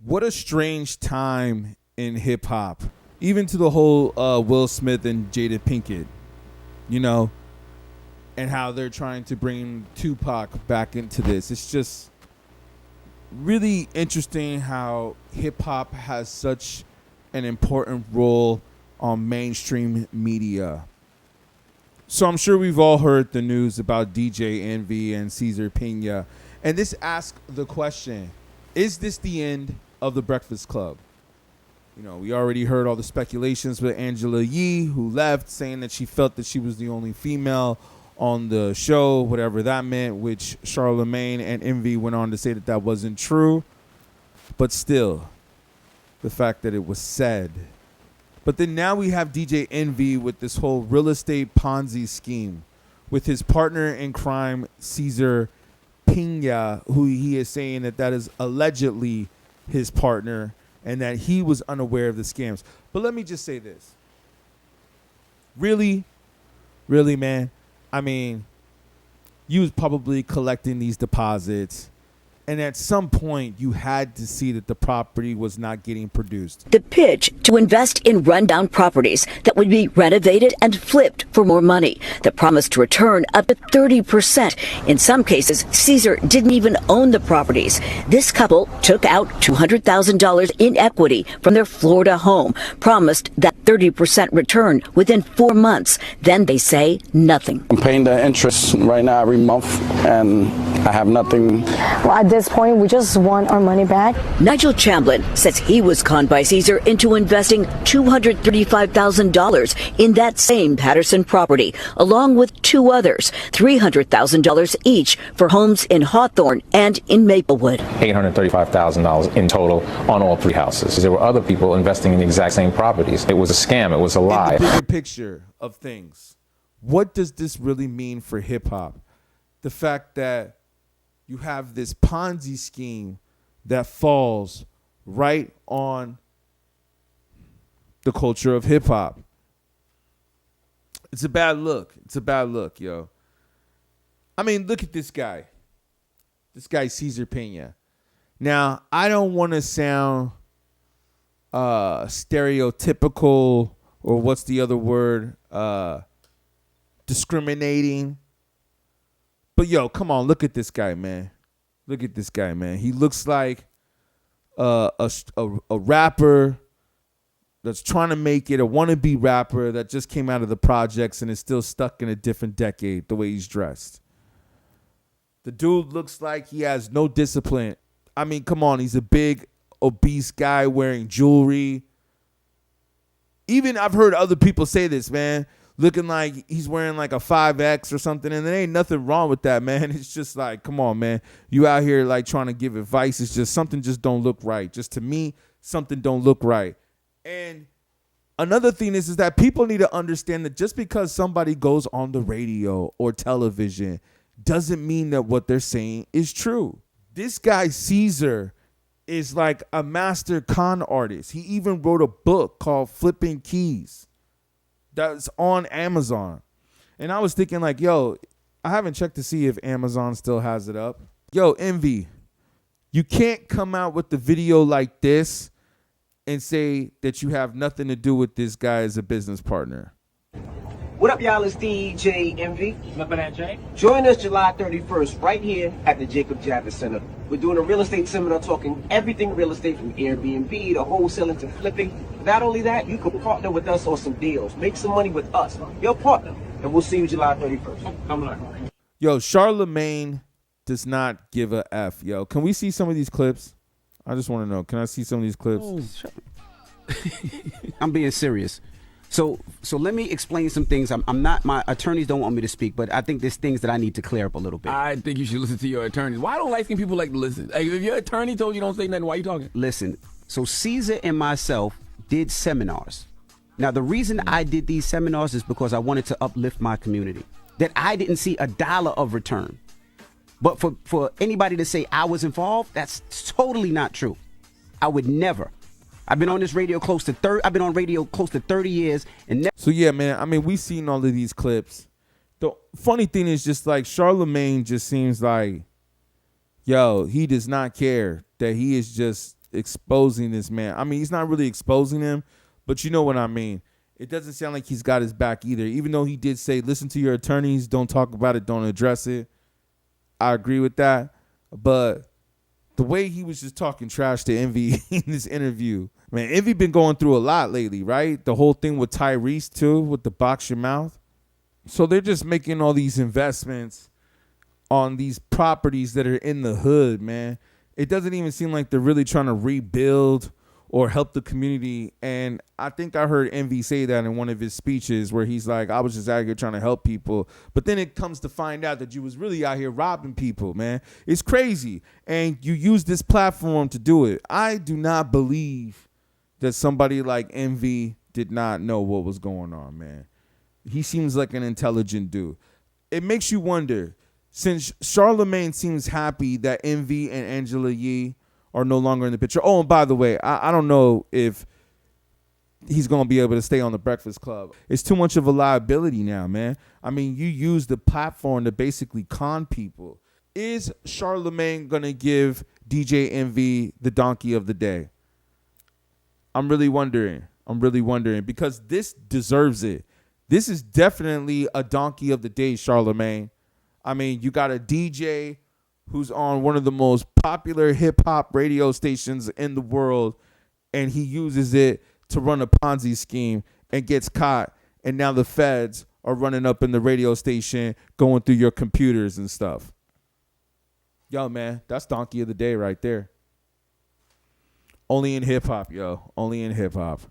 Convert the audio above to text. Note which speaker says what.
Speaker 1: what a strange time in hip hop. Even to the whole Will Smith and Jada Pinkett, you know, and how they're trying to bring Tupac back into this. It's just really interesting how hip hop has such an important role on mainstream media. So I'm sure we've all heard the news about DJ Envy and Cesar Pina. And this asks the question, is this the end of the Breakfast Club? You know, we already heard all the speculations with Angela Yee, who left, saying that she felt that she was the only female on the show, whatever that meant, which Charlemagne and Envy went on to say that that wasn't true. But still, the fact that it was said. But then now we have DJ Envy with this whole real estate Ponzi scheme with his partner in crime, Cesar Pina, who he is saying that that is allegedly his partner and that he was unaware of the scams. But let me just say this. Really, man? I mean, you was probably collecting these deposits, and at some point you had to see that the property was not getting produced.
Speaker 2: The pitch to invest in rundown properties that would be renovated and flipped for more money. The promise to return up to 30%. In some cases, Cesar didn't even own the properties. This couple took out $200,000 in equity from their Florida home, promised that 30% return within 4 months. Then they say nothing.
Speaker 3: I'm paying the interest right now every month, and I have nothing.
Speaker 4: Well, at this point, we just want our money back.
Speaker 2: Nigel Chamblin says he was conned by Cesar into investing $235,000 in that same Patterson property, along with two others, $300,000 each for homes in Hawthorne and in Maplewood.
Speaker 5: $835,000 in total on all three houses. There were other people investing in the exact same properties. It was a scam. It was a lie.
Speaker 1: In the bigger picture of things, what does this really mean for hip hop? The fact that you have this Ponzi scheme that falls right on the culture of hip hop. It's a bad look. It's a bad look, yo. I mean, look at this guy. This guy, Cesar Pina. Now, I don't want to sound stereotypical, or what's the other word? Discriminating. But, yo, come on, look at this guy, man. Look at this guy, man. He looks like a rapper that's trying to make it, a wannabe rapper that just came out of the projects and is still stuck in a different decade, the way he's dressed. The dude looks like he has no discipline. I mean, come on, he's a big, obese guy wearing jewelry. Even I've heard other people say this, man. Looking like he's wearing like a 5X or something, and there ain't nothing wrong with that, man. It's just like, come on, man. You out here like trying to give advice. It's just something just don't look right. Just to me, something don't look right. And another thing is that people need to understand that just because somebody goes on the radio or television doesn't mean that what they're saying is true. This guy, Cesar, is like a master con artist. He even wrote a book called Flipping Keys. That's on Amazon. And I was thinking like, yo, I haven't checked to see if Amazon still has it up. Yo, Envy, you can't come out with the video like this and say that you have nothing to do with this guy as a business partner.
Speaker 6: What up, y'all? It's DJ Envy. Join us July 31st right here at the Jacob Javits Center. We're doing a real estate seminar talking everything real estate from Airbnb to wholesaling to flipping. Not only that, you can partner with us on some deals. Make some money with us, your partner. And we'll see you July 31st. Come on.
Speaker 1: Yo, Charlemagne does not give a F. Yo, can we see some of these clips? I just want to know. Can I see some of these clips?
Speaker 7: Oh, I'm being serious. So let me explain some things. I'm not, my attorneys don't want me to speak, but I think there's things that I need to clear up a little bit.
Speaker 8: I think you should listen to your attorneys. Why don't light-skinned people like to listen? Like, if your attorney told you don't say nothing, why are you talking?
Speaker 7: Listen, so Cesar and myself did seminars. Now, the reason I did these seminars is because I wanted to uplift my community. That I didn't see a dollar of return. But for anybody to say I was involved, that's totally not true. I would never. I've been on this radio close to 30 years. And
Speaker 1: so yeah, man. I mean, we've seen all of these clips. The funny thing is just like Charlemagne just seems like, yo, he does not care that he is just exposing this man. I mean, he's not really exposing him, but you know what I mean. It doesn't sound like he's got his back either, even though he did say, listen to your attorneys, don't talk about it, don't address it. I agree with that. But the way he was just talking trash to Envy in this interview, man, Envy been going through a lot lately, right? The whole thing with Tyrese, too, with the box your mouth. So they're just making all these investments on these properties that are in the hood, man. It doesn't even seem like they're really trying to rebuild or help the community. And I think I heard Envy say that in one of his speeches where he's like, I was just out here trying to help people. But then it comes to find out that you was really out here robbing people, man. It's crazy. And you use this platform to do it. I do not believe that somebody like Envy did not know what was going on, man. He seems like an intelligent dude. It makes you wonder, since Charlemagne seems happy that Envy and Angela Yee are no longer in the picture. Oh, and by the way, I don't know if he's going to be able to stay on the Breakfast Club. It's too much of a liability now, man. I mean, you use the platform to basically con people. Is Charlemagne going to give DJ Envy the donkey of the day? I'm really wondering because this deserves it. This is definitely a donkey of the day, Charlemagne. I mean, you got a DJ who's on one of the most popular hip-hop radio stations in the world, and he uses it to run a Ponzi scheme and gets caught, and now the feds are running up in the radio station, going through your computers and stuff. Yo, man, that's donkey of the day right there. Only in hip-hop, yo. Only in hip-hop.